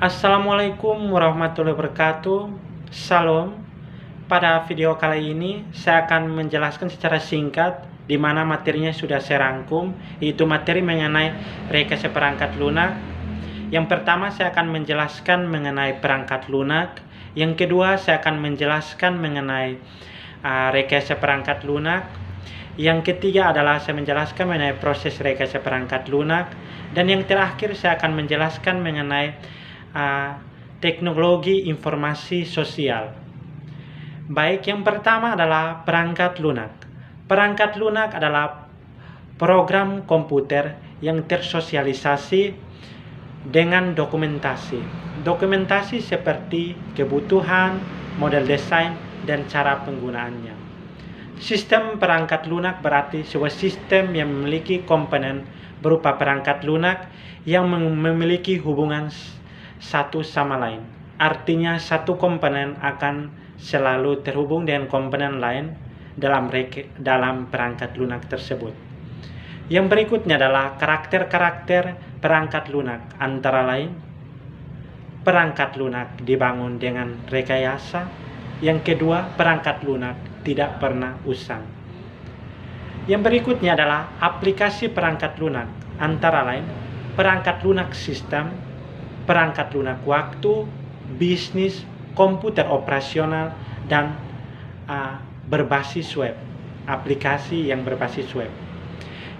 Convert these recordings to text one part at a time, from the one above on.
Assalamualaikum warahmatullahi wabarakatuh. Salam. Pada video kali ini saya akan menjelaskan secara singkat di mana materinya sudah saya rangkum, yaitu materi mengenai rekayasa perangkat lunak. Yang pertama saya akan menjelaskan mengenai perangkat lunak. Yang kedua saya akan menjelaskan mengenai rekayasa perangkat lunak. Yang ketiga adalah saya menjelaskan mengenai proses rekayasa perangkat lunak. Dan yang terakhir saya akan menjelaskan mengenai teknologi informasi sosial. Baik, yang pertama adalah perangkat lunak. Perangkat lunak adalah program komputer yang tersosialisasi dengan dokumentasi. Dokumentasi seperti kebutuhan, model desain, dan cara penggunaannya. Sistem perangkat lunak berarti sebuah sistem yang memiliki komponen berupa perangkat lunak yang memiliki hubungan satu sama lain. Artinya satu komponen akan selalu terhubung dengan komponen lain dalam perangkat lunak tersebut. Yang berikutnya adalah karakter-karakter perangkat lunak. Antara lain, perangkat lunak dibangun dengan rekayasa. Yang kedua, perangkat lunak tidak pernah usang. Yang berikutnya adalah aplikasi perangkat lunak. Antara lain, perangkat lunak sistem, perangkat lunak waktu, bisnis, komputer operasional, dan berbasis web, aplikasi yang berbasis web.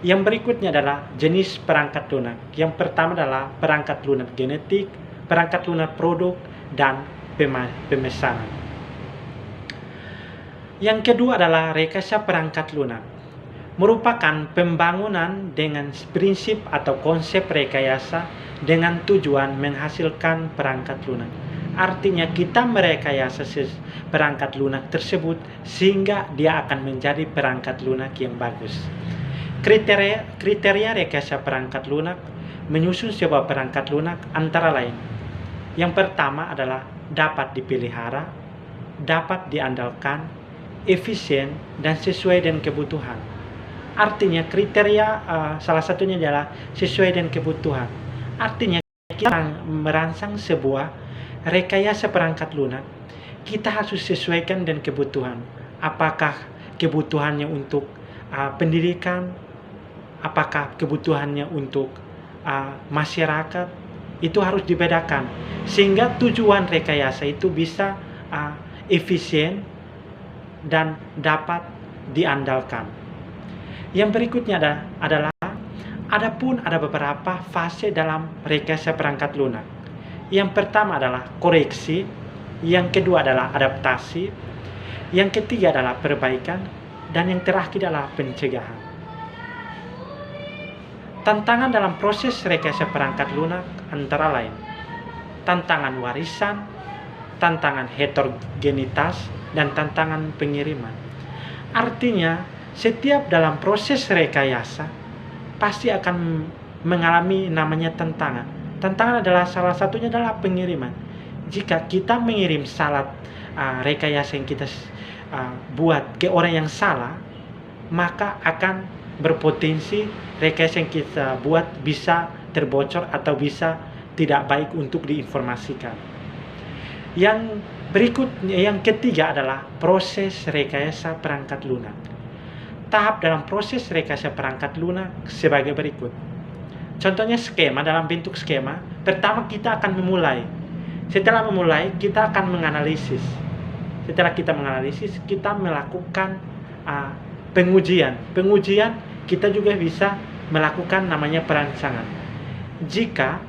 Yang berikutnya adalah jenis perangkat lunak. Yang pertama adalah perangkat lunak genetik, perangkat lunak produk, dan pemesanan. Yang kedua adalah rekayasa perangkat lunak. Merupakan pembangunan dengan prinsip atau konsep rekayasa dengan tujuan menghasilkan perangkat lunak. Artinya kita merekayasa perangkat lunak tersebut sehingga dia akan menjadi perangkat lunak yang bagus. Kriteria rekayasa perangkat lunak menyusun sebuah perangkat lunak antara lain. Yang pertama adalah dapat dipelihara, dapat diandalkan, efisien, dan sesuai dengan kebutuhan. Artinya kriteria salah satunya adalah sesuai dengan kebutuhan. Artinya kita merancang sebuah rekayasa perangkat lunak, kita harus sesuaikan dengan kebutuhan. Apakah kebutuhannya untuk pendidikan, apakah kebutuhannya untuk masyarakat, itu harus dibedakan. Sehingga tujuan rekayasa itu bisa efisien dan dapat diandalkan. Yang berikutnya adalah ada beberapa fase dalam rekayasa perangkat lunak. Yang pertama adalah koreksi, yang kedua adalah adaptasi, yang ketiga adalah perbaikan, dan yang terakhir adalah pencegahan. Tantangan dalam proses rekayasa perangkat lunak antara lain tantangan warisan, tantangan heterogenitas, dan tantangan pengiriman. Artinya, setiap dalam proses rekayasa pasti akan mengalami namanya tantangan. Tantangan adalah salah satunya adalah pengiriman. Jika kita mengirim salah rekayasa yang kita buat ke orang yang salah, maka akan berpotensi rekayasa yang kita buat bisa terbocor atau bisa tidak baik untuk diinformasikan. Yang berikutnya, yang ketiga adalah proses rekayasa perangkat lunak. Tahap dalam proses rekayasa perangkat lunak sebagai berikut. Contohnya skema, dalam bentuk skema. Pertama kita akan memulai. Setelah memulai, kita akan menganalisis. Setelah kita menganalisis, kita melakukan pengujian. Pengujian kita juga bisa melakukan namanya perancangan. Jika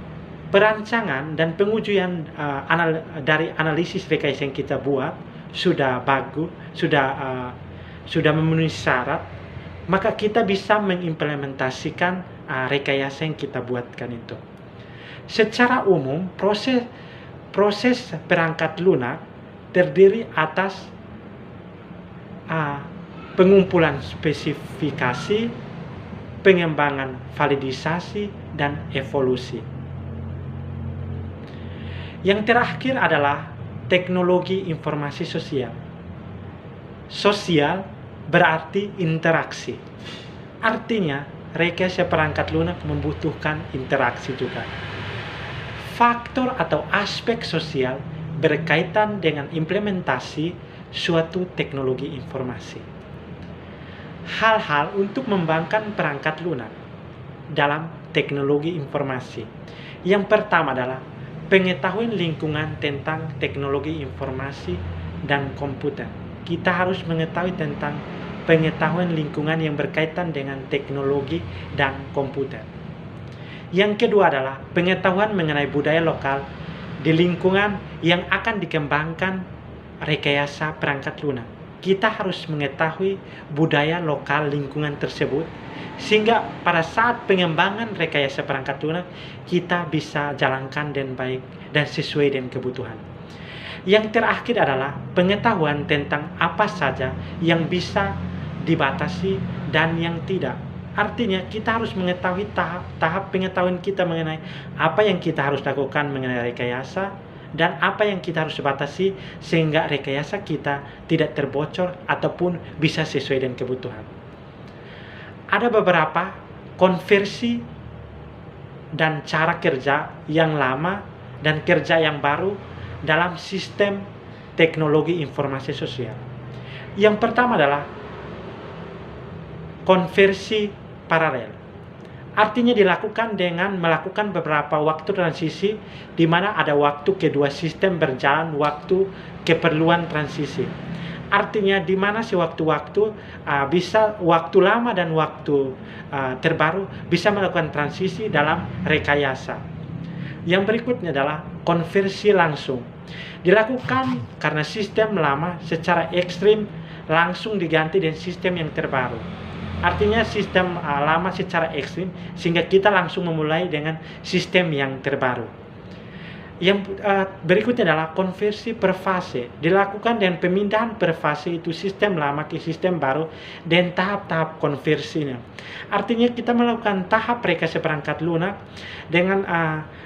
perancangan dan pengujian dari analisis rekayasa yang kita buat sudah bagus, sudah memenuhi syarat, maka kita bisa mengimplementasikan rekayasa yang kita buatkan itu. Secara umum, proses perangkat lunak terdiri atas pengumpulan spesifikasi, pengembangan validisasi, dan evolusi. Yang terakhir adalah teknologi informasi sosial. Sosial berarti interaksi. Artinya, rekayasa perangkat lunak membutuhkan interaksi juga. faktor atau aspek sosial berkaitan dengan implementasi suatu teknologi informasi. Hal-hal untuk mengembangkan perangkat lunak dalam teknologi informasi. Yang pertama adalah pengetahuan lingkungan tentang teknologi informasi dan komputer. Kita harus mengetahui tentang pengetahuan lingkungan yang berkaitan dengan teknologi dan komputer. Yang kedua adalah pengetahuan mengenai budaya lokal di lingkungan yang akan dikembangkan rekayasa perangkat lunak. Kita harus mengetahui budaya lokal lingkungan tersebut sehingga pada saat pengembangan rekayasa perangkat lunak kita bisa jalankan dengan baik dan sesuai dengan kebutuhan. Yang terakhir adalah pengetahuan tentang apa saja yang bisa dibatasi dan yang tidak. Artinya kita harus mengetahui tahap pengetahuan kita mengenai apa yang kita harus lakukan mengenai rekayasa dan apa yang kita harus batasi sehingga rekayasa kita tidak terbocor ataupun bisa sesuai dengan kebutuhan. Ada beberapa konversi dan cara kerja yang lama dan kerja yang baru dalam sistem teknologi informasi sosial. Yang pertama adalah konversi paralel. Artinya dilakukan dengan melakukan beberapa waktu transisi di mana ada waktu kedua sistem berjalan waktu keperluan transisi. Artinya di mana sewaktu-waktu bisa waktu lama dan waktu terbaru bisa melakukan transisi dalam rekayasa. Yang berikutnya adalah konversi langsung. Dilakukan karena sistem lama secara ekstrim langsung diganti dengan sistem yang terbaru. Artinya sistem lama secara ekstrim sehingga kita langsung memulai dengan sistem yang terbaru. Yang berikutnya adalah konversi per fase. Dilakukan dengan pemindahan per fase itu sistem lama ke sistem baru dan tahap-tahap konversinya. Artinya kita melakukan tahap rekayasa perangkat lunak dengan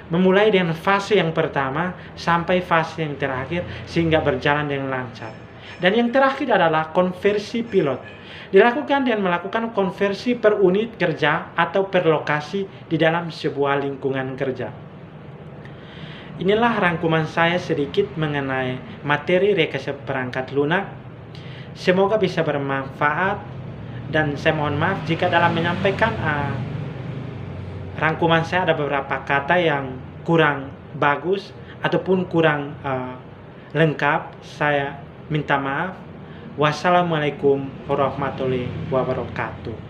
memulai dengan fase yang pertama sampai fase yang terakhir sehingga berjalan dengan lancar. Dan yang terakhir adalah konversi pilot. Dilakukan dengan melakukan konversi per unit kerja atau per lokasi di dalam sebuah lingkungan kerja. Inilah rangkuman saya sedikit mengenai materi rekayasa perangkat lunak. Semoga bisa bermanfaat dan saya mohon maaf jika dalam menyampaikan rangkuman saya ada beberapa kata yang kurang bagus ataupun kurang lengkap. Saya minta maaf. Wassalamualaikum warahmatullahi wabarakatuh.